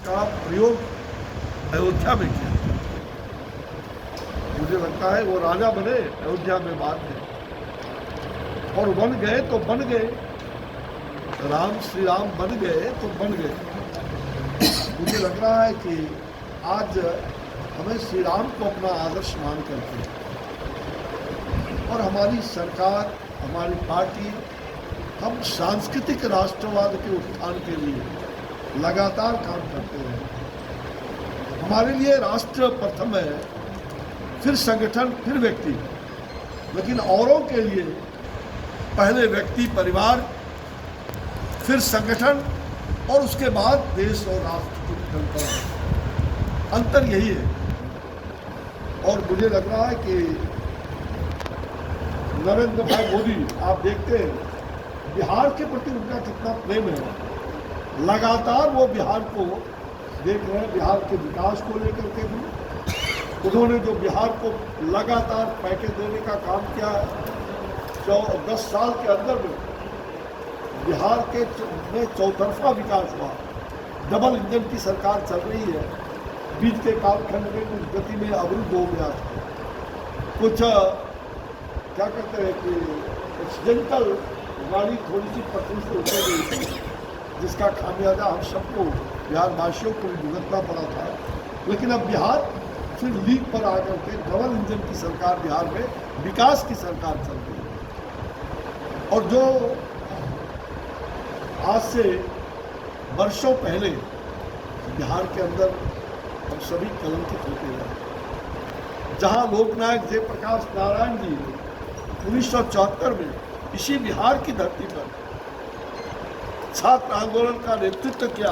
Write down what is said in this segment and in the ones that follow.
का प्रयोग अयोध्या में किया। मुझे लगता है वो राजा बने अयोध्या में बाद में, और बन गए तो बन गए, राम श्री राम बन गए तो बन गए। मुझे लग रहा है कि आज हमें श्री राम को अपना आदर्श मान करके, और हमारी सरकार, हमारी पार्टी, हम सांस्कृतिक राष्ट्रवाद के उत्थान के लिए लगातार काम करते हैं। हमारे लिए राष्ट्र प्रथम है, फिर संगठन, फिर व्यक्ति, लेकिन औरों के लिए पहले व्यक्ति परिवार, फिर संगठन, और उसके बाद देश और राष्ट्र की परंपरा। अंतर यही है। और मुझे लग रहा है कि नरेंद्र भाई मोदी, आप देखते हैं बिहार के प्रति उनका कितना प्रेम है। लगातार वो बिहार को देख रहे हैं, बिहार के विकास को लेकर के भी उन्होंने जो बिहार को लगातार पैकेज देने का काम किया है। 10 साल के अंदर में बिहार के में चौतरफा विकास हुआ। डबल इंजन की सरकार चल रही है। बीच के कालखंड में कुछ गति में अवरुद्ध हो गया था, कुछ क्या कहते हैं कि एक्सीडेंटल गाड़ी थोड़ी सी पटरी से उतर गई थी, जिसका खामियाजा हम सबको, बिहार वासियों को भी भुगतना पड़ा था। लेकिन अब बिहार फिर लीक पर आकर के डबल इंजन की सरकार बिहार में विकास की सरकार चल रही है। और जो आज से वर्षों पहले बिहार के अंदर हम सभी कलंकित होते हैं, जहां लोकनायक जयप्रकाश नारायण जी 1974 में इसी बिहार की धरती पर छात्र आंदोलन का नेतृत्व किया।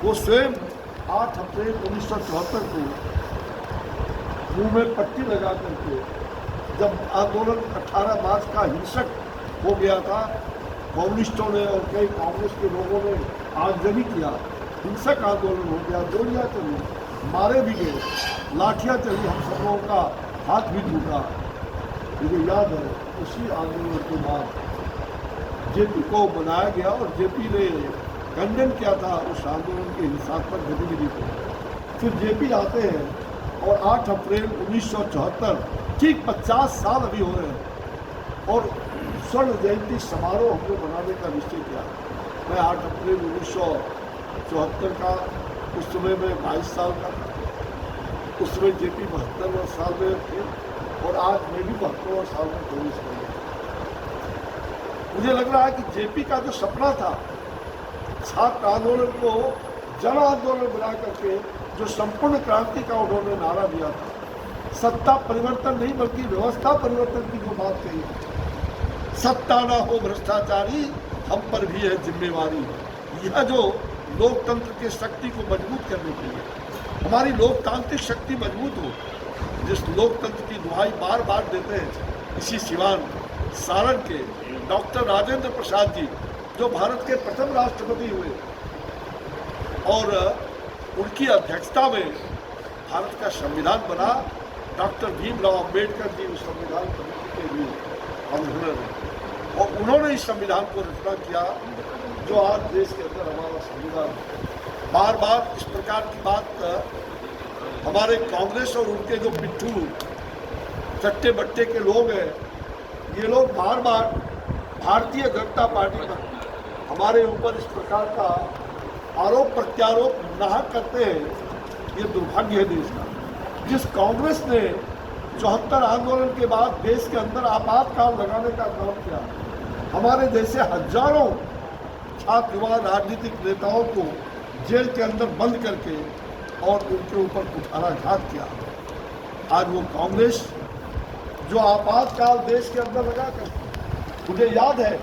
वो स्वयं 8 अप्रैल 1974 को मुंह में पट्टी लगा करके, जब आंदोलन 18 मार्च का हिंसक हो गया था, कम्युनिस्टों ने और कई कांग्रेस के लोगों ने आगजनी किया, हिंसक आंदोलन हो गया, गोलियां चली, मारे भी गए, लाठियां चली, हम सब लोगों का हाथ भी टूटा। मुझे याद है उसी आंदोलन के बाद जेपी को बनाया गया और जेपी ने खंडन किया था उस आंदोलन के हिंसात्मक गतिविधि को। फिर जेपी आते हैं और 8 अप्रैल 1974, ठीक 50 साल अभी हो रहे हैं, और स्वर्ण जयंती समारोह हमने बनाने का निश्चय किया। मैं 8 अप्रैल 1974 का, उस समय में 22 साल का था, उस समय जेपी 72 साल में थे, और आज मैं भी 72 साल में प्रवेश कर गया। मुझे लग रहा है कि जेपी का जो सपना था, छात्र आंदोलन को जन आंदोलन बना करके जो संपूर्ण क्रांति का उन्होंने नारा दिया था, सत्ता परिवर्तन नहीं बल्कि व्यवस्था परिवर्तन की जो बात कही, सत्ता ना हो भ्रष्टाचारी, हम पर भी है जिम्मेवारी। यह जो लोकतंत्र के शक्ति को मजबूत करने के लिए, हमारी लोकतांत्रिक शक्ति मजबूत हो, जिस लोकतंत्र की दुहाई बार बार देते हैं, इसी सिवान सारण के डॉक्टर राजेंद्र प्रसाद जी, जो भारत के प्रथम राष्ट्रपति हुए, और उनकी अध्यक्षता में भारत का संविधान बना। डॉक्टर भीमराव अंबेडकर जी उस संविधान समिति के लिए अनहनर है, और उन्होंने इस संविधान को रचना किया जो आज देश के अंदर हमारा संविधान है। बार बार इस प्रकार की बात हमारे कांग्रेस और उनके जो पिट्ठू चट्टे बट्टे के लोग हैं, ये लोग बार बार भारतीय जनता पार्टी पर हमारे ऊपर इस प्रकार का आरोप प्रत्यारोप नाहक करते हैं। ये दुर्भाग्य है देश का। जिस कांग्रेस ने 74 आंदोलन के बाद देश के अंदर आपातकाल लगाने का काम किया, हमारे जैसे हजारों छात्र युवा राजनीतिक नेताओं को जेल के अंदर बंद करके और उनके ऊपर कुठाराघात किया, आज वो कांग्रेस जो आपातकाल देश के अंदर लगा कर, मुझे याद है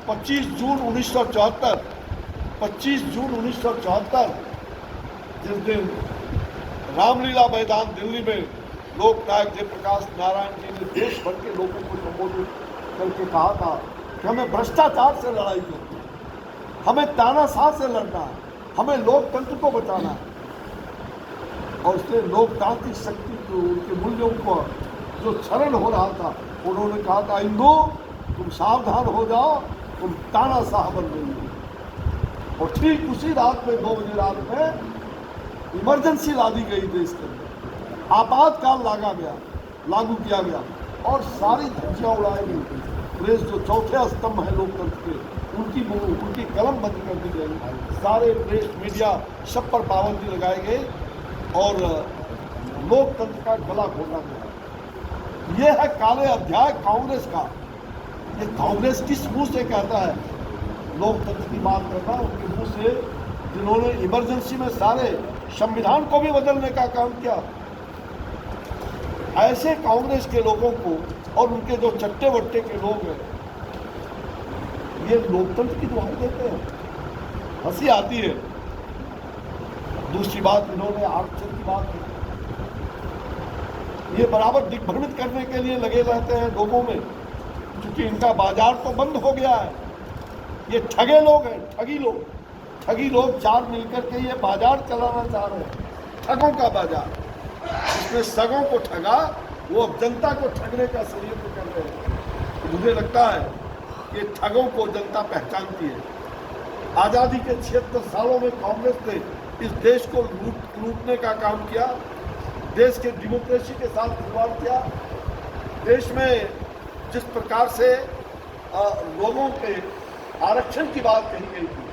25 जून 1974, जिस दिन रामलीला मैदान दिल्ली में लोकनायक जयप्रकाश नारायण जी ने देश भर के लोगों को संबोधित करके कहा था कि हमें भ्रष्टाचार से लड़ाई करनी है, हमें तानाशाह से लड़ना है, हमें लोकतंत्र को बचाना है। और उसने लोकतांत्रिक शक्ति को, उनके मूल्यों को जो क्षरण हो रहा था, उन्होंने कहा था, हिंदू तुम सावधान हो जाओ, तुम तानाशाह बन रही हो। और ठीक उसी रात में 2 बजे रात में इमरजेंसी ला दी गई देश के अंदर, आपातकाल लागू किया गया और सारी धज्जियां उड़ाई गई। प्रेस जो चौथे स्तंभ है लोकतंत्र के, उनकी कलम बंद कर दी गई। सारे प्रेस मीडिया सब पर पाबंदी लगाई गई और लोकतंत्र का गला घोटा गया। ये है काले अध्याय कांग्रेस का। ये कांग्रेस किस मुंह से कहता है लोकतंत्र की बात करना? उनके मुंह से जिन्होंने इमरजेंसी में सारे संविधान को भी बदलने का काम किया। ऐसे कांग्रेस के लोगों को और उनके जो चट्टे बट्टे के लोग हैं, ये लोकतंत्र की दुहाई देते हैं। हंसी आती है। दूसरी बात, इन्होंने आरक्षण की बात की। ये बराबर दिग्भ्रमित करने के लिए लगे रहते हैं लोगों में, क्योंकि इनका बाजार तो बंद हो गया है। ये ठगे लोग हैं, ठगी लोग चार मिलकर के ये बाजार चलाना चाह रहे हैं, ठगों का बाजार। इसमें सगों को ठगा, वो अब जनता को ठगने का षड्यंत्र कर रहे हैं। मुझे लगता है कि ठगों को जनता पहचानती है। आज़ादी के 76 सालों में कांग्रेस ने इस देश को लूटने का काम किया, देश के डेमोक्रेसी के साथ खिलवाड़ किया। देश में जिस प्रकार से लोगों के आरक्षण की बात कही गई थी,